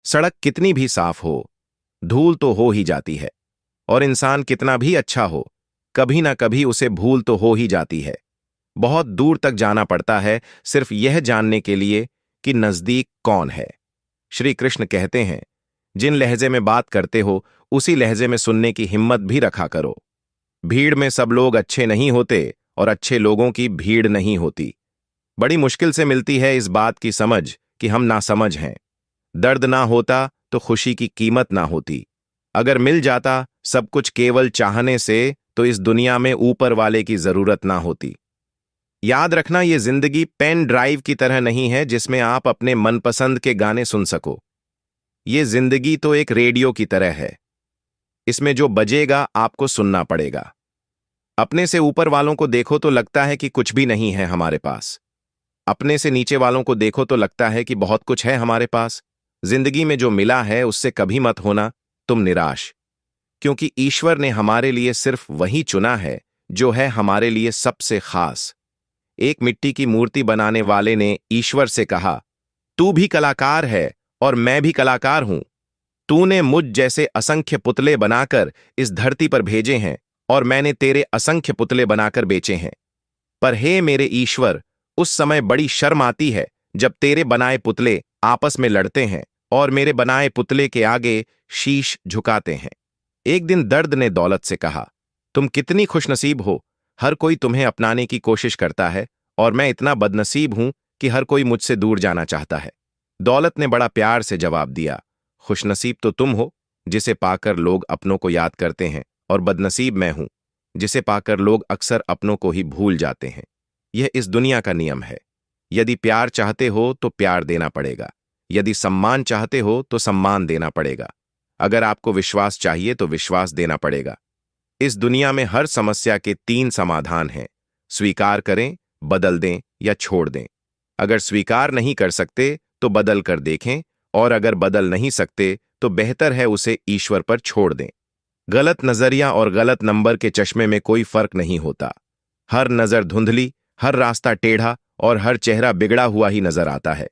सड़क कितनी भी साफ हो, धूल तो हो ही जाती है। और इंसान कितना भी अच्छा हो, कभी ना कभी उसे भूल तो हो ही जाती है। बहुत दूर तक जाना पड़ता है सिर्फ यह जानने के लिए कि नजदीक कौन है। श्री कृष्ण कहते हैं, जिन लहजे में बात करते हो उसी लहजे में सुनने की हिम्मत भी रखा करो। भीड़ में सब लोग अच्छे नहीं होते और अच्छे लोगों की भीड़ नहीं होती। बड़ी मुश्किल से मिलती है इस बात की समझ कि हम नासमझ हैं। दर्द ना होता तो खुशी की कीमत ना होती। अगर मिल जाता सब कुछ केवल चाहने से तो इस दुनिया में ऊपर वाले की जरूरत ना होती। याद रखना, ये जिंदगी पेन ड्राइव की तरह नहीं है जिसमें आप अपने मनपसंद के गाने सुन सको। ये जिंदगी तो एक रेडियो की तरह है। इसमें जो बजेगा आपको सुनना पड़ेगा। अपने से ऊपर वालों को देखो तो लगता है कि कुछ भी नहीं है हमारे पास। अपने से नीचे वालों को देखो तो लगता है कि बहुत कुछ है हमारे पास। जिंदगी में जो मिला है उससे कभी मत होना तुम निराश, क्योंकि ईश्वर ने हमारे लिए सिर्फ वही चुना है जो है हमारे लिए सबसे खास। एक मिट्टी की मूर्ति बनाने वाले ने ईश्वर से कहा, तू भी कलाकार है और मैं भी कलाकार हूं। तूने मुझ जैसे असंख्य पुतले बनाकर इस धरती पर भेजे हैं और मैंने तेरे असंख्य पुतले बनाकर बेचे हैं। पर हे मेरे ईश्वर, उस समय बड़ी शर्म आती है जब तेरे बनाए पुतले आपस में लड़ते हैं और मेरे बनाए पुतले के आगे शीश झुकाते हैं। एक दिन दर्द ने दौलत से कहा, तुम कितनी खुशनसीब हो, हर कोई तुम्हें अपनाने की कोशिश करता है और मैं इतना बदनसीब हूं कि हर कोई मुझसे दूर जाना चाहता है। दौलत ने बड़ा प्यार से जवाब दिया, खुशनसीब तो तुम हो जिसे पाकर लोग अपनों को याद करते हैं, और बदनसीब मैं हूं जिसे पाकर लोग अक्सर अपनों को ही भूल जाते हैं। यह इस दुनिया का नियम है। यदि प्यार चाहते हो तो प्यार देना पड़ेगा, यदि सम्मान चाहते हो तो सम्मान देना पड़ेगा, अगर आपको विश्वास चाहिए तो विश्वास देना पड़ेगा। इस दुनिया में हर समस्या के 3 समाधान हैं, स्वीकार करें, बदल दें या छोड़ दें। अगर स्वीकार नहीं कर सकते तो बदल कर देखें, और अगर बदल नहीं सकते तो बेहतर है उसे ईश्वर पर छोड़ दें। गलत नजरिया और गलत नंबर के चश्मे में कोई फर्क नहीं होता। हर नजर धुंधली, हर रास्ता टेढ़ा और हर चेहरा बिगड़ा हुआ ही नजर आता है।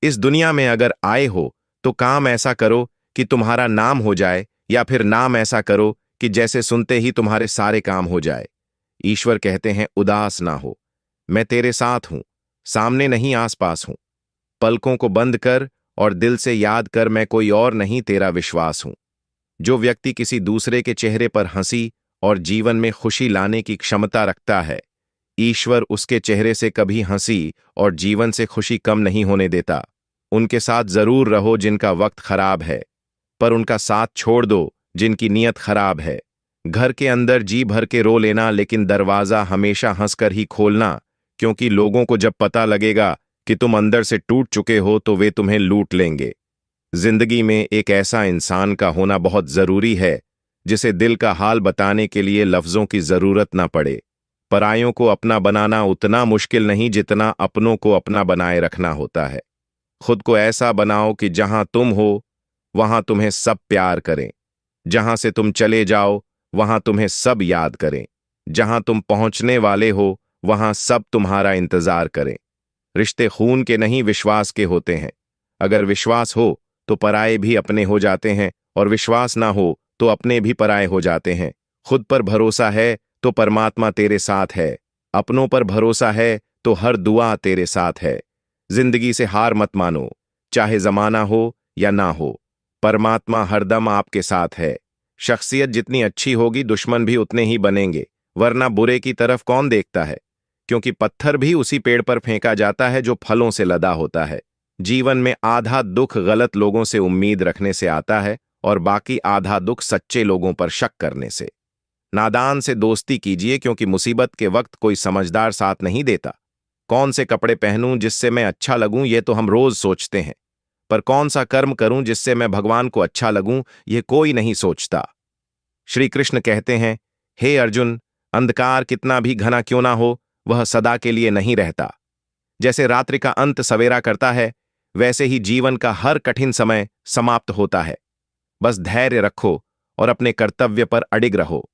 इस दुनिया में अगर आए हो तो काम ऐसा करो कि तुम्हारा नाम हो जाए, या फिर नाम ऐसा करो कि जैसे सुनते ही तुम्हारे सारे काम हो जाए। ईश्वर कहते हैं, उदास ना हो, मैं तेरे साथ हूं, सामने नहीं आसपास हूं। पलकों को बंद कर और दिल से याद कर, मैं कोई और नहीं, तेरा विश्वास हूं। जो व्यक्ति किसी दूसरे के चेहरे पर हंसी और जीवन में खुशी लाने की क्षमता रखता है, ईश्वर उसके चेहरे से कभी हंसी और जीवन से खुशी कम नहीं होने देता। उनके साथ जरूर रहो जिनका वक्त खराब है, पर उनका साथ छोड़ दो जिनकी नीयत खराब है। घर के अंदर जी भर के रो लेना, लेकिन दरवाजा हमेशा हंसकर ही खोलना, क्योंकि लोगों को जब पता लगेगा कि तुम अंदर से टूट चुके हो तो वे तुम्हें लूट लेंगे। जिंदगी में एक ऐसा इंसान का होना बहुत जरूरी है जिसे दिल का हाल बताने के लिए लफ्जों की जरूरत ना पड़े। परायों को अपना बनाना उतना मुश्किल नहीं जितना अपनों को अपना बनाए रखना होता है। खुद को ऐसा बनाओ कि जहां तुम हो वहां तुम्हें सब प्यार करें, जहां से तुम चले जाओ वहां तुम्हें सब याद करें, जहां तुम पहुंचने वाले हो वहां सब तुम्हारा इंतजार करें। रिश्ते खून के नहीं, विश्वास के होते हैं। अगर विश्वास हो तो पराये भी अपने हो जाते हैं, और विश्वास ना हो तो अपने भी पराये हो जाते हैं। खुद पर भरोसा है तो परमात्मा तेरे साथ है, अपनों पर भरोसा है तो हर दुआ तेरे साथ है। जिंदगी से हार मत मानो, चाहे जमाना हो या ना हो, परमात्मा हरदम आपके साथ है। शख्सियत जितनी अच्छी होगी दुश्मन भी उतने ही बनेंगे, वरना बुरे की तरफ कौन देखता है, क्योंकि पत्थर भी उसी पेड़ पर फेंका जाता है जो फलों से लदा होता है। जीवन में आधा दुख गलत लोगों से उम्मीद रखने से आता है और बाकी आधा दुख सच्चे लोगों पर शक करने से। नादान से दोस्ती कीजिए, क्योंकि मुसीबत के वक्त कोई समझदार साथ नहीं देता। कौन से कपड़े पहनूं जिससे मैं अच्छा लगूं, ये तो हम रोज सोचते हैं, पर कौन सा कर्म करूं जिससे मैं भगवान को अच्छा लगूं, यह कोई नहीं सोचता। श्री कृष्ण कहते हैं, हे अर्जुन, अंधकार कितना भी घना क्यों ना हो, वह सदा के लिए नहीं रहता। जैसे रात्रि का अंत सवेरा करता है, वैसे ही जीवन का हर कठिन समय समाप्त होता है। बस धैर्य रखो और अपने कर्तव्य पर अडिग रहो।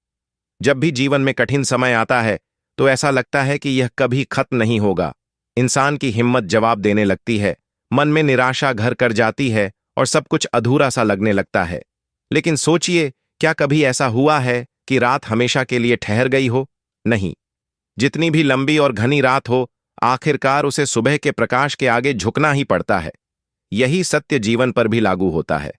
जब भी जीवन में कठिन समय आता है तो ऐसा लगता है कि यह कभी खत्म नहीं होगा। इंसान की हिम्मत जवाब देने लगती है, मन में निराशा घर कर जाती है और सब कुछ अधूरा सा लगने लगता है। लेकिन सोचिए, क्या कभी ऐसा हुआ है कि रात हमेशा के लिए ठहर गई हो? नहीं। जितनी भी लंबी और घनी रात हो, आखिरकार उसे सुबह के प्रकाश के आगे झुकना ही पड़ता है। यही सत्य जीवन पर भी लागू होता है।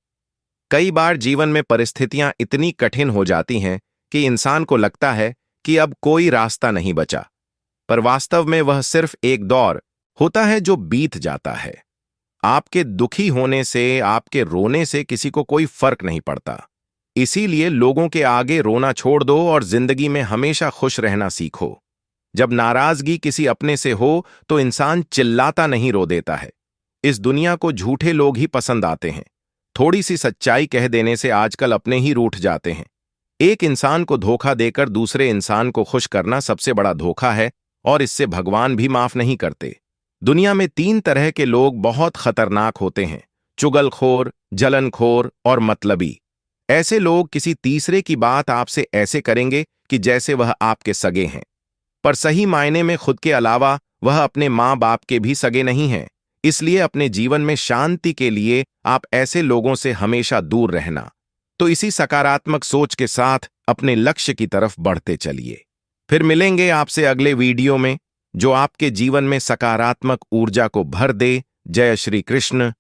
कई बार जीवन में परिस्थितियां इतनी कठिन हो जाती हैं कि इंसान को लगता है कि अब कोई रास्ता नहीं बचा, पर वास्तव में वह सिर्फ एक दौर होता है जो बीत जाता है। आपके दुखी होने से, आपके रोने से किसी को कोई फर्क नहीं पड़ता। इसीलिए लोगों के आगे रोना छोड़ दो और जिंदगी में हमेशा खुश रहना सीखो। जब नाराजगी किसी अपने से हो तो इंसान चिल्लाता नहीं, रो देता है। इस दुनिया को झूठे लोग ही पसंद आते हैं। थोड़ी सी सच्चाई कह देने से आजकल अपने ही रूठ जाते हैं। एक इंसान को धोखा देकर दूसरे इंसान को खुश करना सबसे बड़ा धोखा है, और इससे भगवान भी माफ नहीं करते। दुनिया में 3 तरह के लोग बहुत खतरनाक होते हैं: चुगलखोर, जलनखोर और मतलबी। ऐसे लोग किसी तीसरे की बात आपसे ऐसे करेंगे कि जैसे वह आपके सगे हैं, पर सही मायने में खुद के अलावा वह अपने माँ बाप के भी सगे नहीं हैं। इसलिए अपने जीवन में शांति के लिए आप ऐसे लोगों से हमेशा दूर रहना। तो इसी सकारात्मक सोच के साथ अपने लक्ष्य की तरफ बढ़ते चलिए। फिर मिलेंगे आपसे अगले वीडियो में, जो आपके जीवन में सकारात्मक ऊर्जा को भर दे। जय श्री कृष्ण।